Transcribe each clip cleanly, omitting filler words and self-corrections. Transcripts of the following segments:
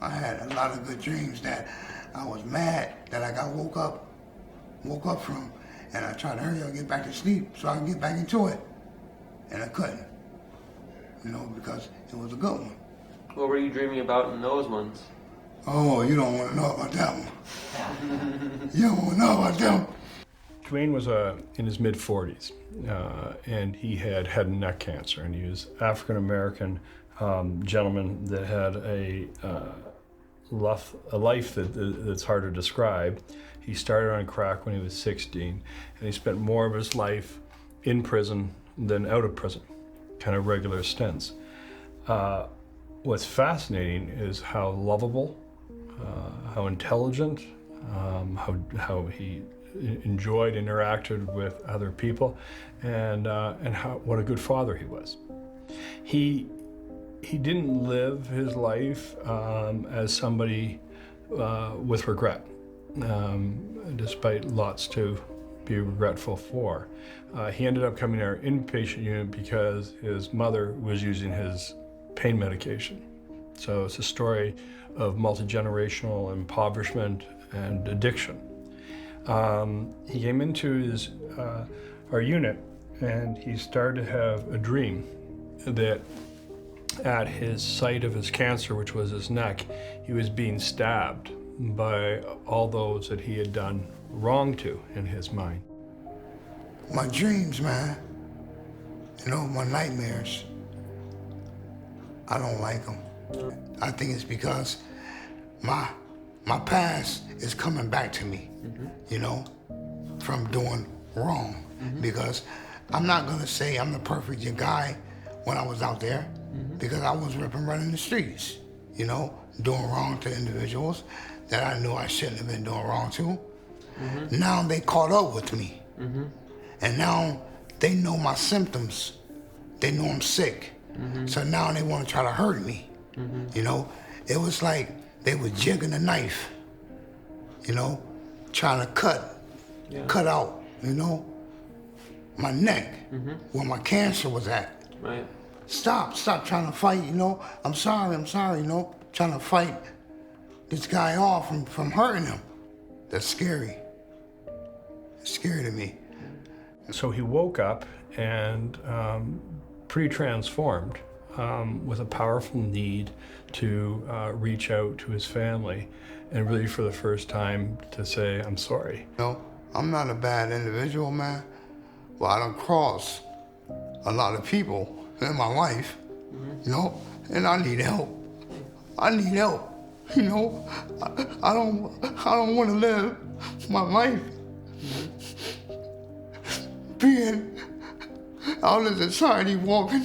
I had a lot of good dreams that I was mad that I got woke up from, and I tried to hurry up, get back to sleep so I could get back into it, and I couldn't, because it was a good one. What were you dreaming about in those ones? Oh, you don't want to know about that one. You don't want to know about them. Dwayne was in his mid-40s, and he had head and neck cancer, and he was African-American gentleman that had a life that's hard to describe. He started on crack when he was 16, and he spent more of his life in prison than out of prison, kind of regular stints. What's fascinating is how lovable, how intelligent, how he enjoyed, interacted with other people, and what a good father he was. He didn't live his life as somebody with regret, despite lots to be regretful for. He ended up coming to our inpatient unit because his mother was using his pain medication. So it's a story of multi-generational impoverishment and addiction. He came into our unit, and he started to have a dream that at his site of his cancer, which was his neck, he was being stabbed by all those that he had done wrong to in his mind. My dreams, man, my nightmares, I don't like them. I think it's because my past is coming back to me, from doing wrong. Because I'm not gonna say I'm the perfect guy when I was out there, because I was running the streets, doing wrong to individuals that I knew I shouldn't have been doing wrong to. Now they caught up with me. And now they know my symptoms. They know I'm sick. So now they want to try to hurt me. It was like they were jigging a knife, trying to cut out, my neck, where my cancer was at. Right. Stop trying to fight, I'm sorry, trying to fight this guy off from hurting him. That's scary. It's scary to me. So he woke up and pretty transformed, with a powerful need to reach out to his family and really for the first time to say, I'm sorry. I'm not a bad individual, man. Well, I done crossed a lot of people in my life, and I need help. I need help, I don't want to live my life being out in society walking,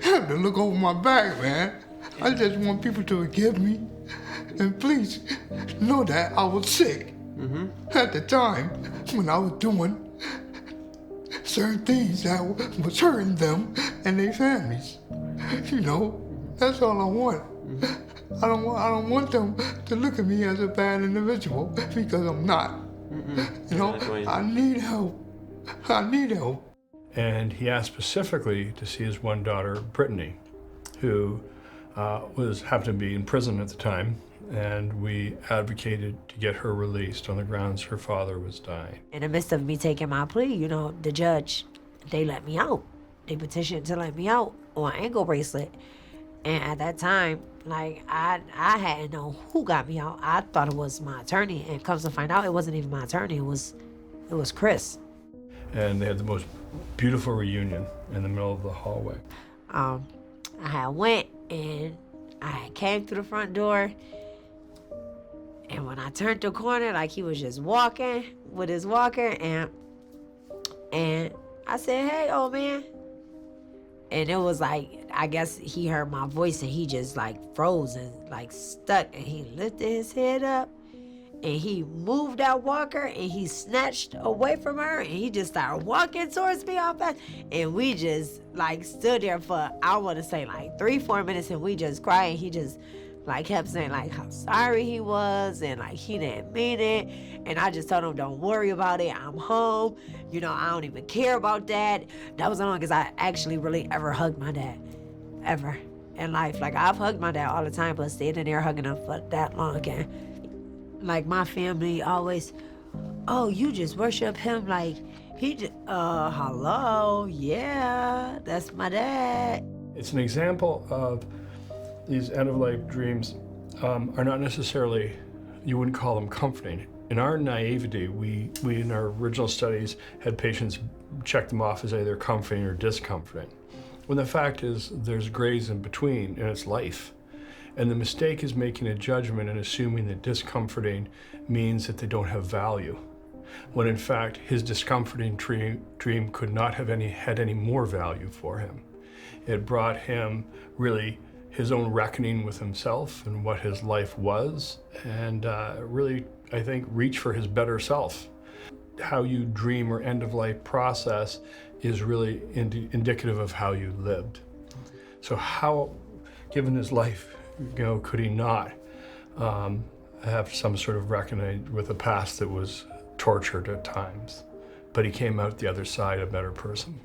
have to look over my back, man. I just want people to forgive me. And please know that I was sick at the time when I was doing certain things that was hurting them and their families. That's all I want. I don't want them to look at me as a bad individual, because I'm not. I need help. I need help. And he asked specifically to see his one daughter, Brittany, who happened to be in prison at the time, and we advocated to get her released on the grounds her father was dying. In the midst of me taking my plea, the judge, they let me out. They petitioned to let me out on an ankle bracelet. And at that time, I hadn't known who got me out. I thought it was my attorney, and comes to find out, it wasn't even my attorney. It was Chris. And they had the most beautiful reunion in the middle of the hallway. I had went and I had came through the front door, and when I turned the corner, he was just walking with his walker, and I said, "Hey, old man." And it was I guess he heard my voice, and he just froze and stuck, and he lifted his head up, and he moved that walker, and he snatched away from her, and he just started walking towards me all fast, and we just stood there for, I want to say 3-4 minutes, and we just cried, and he just kept saying how sorry he was, and he didn't mean it. And I just told him, don't worry about it, I'm home, I don't even care about Dad. That was the longest I actually really ever hugged my dad, ever. in life. Like, I've hugged my dad all the time, but standing there hugging him for that long, and like my family always, oh, you just worship him like he just, hello, yeah, that's my dad. It's an example of these end-of-life dreams are not necessarily, you wouldn't call them comforting. In our naivety, we in our original studies had patients check them off as either comforting or discomforting. When the fact is there's grays in between and it's life. And the mistake is making a judgment and assuming that discomforting means that they don't have value. When in fact, his discomforting dream could not have had any more value for him. It brought him really his own reckoning with himself and what his life was, and really, I think, reach for his better self. How you dream or end-of-life process is really indicative of how you lived. So how, given his life, could he not have some sort of reckoning with a past that was tortured at times? But he came out the other side a better person.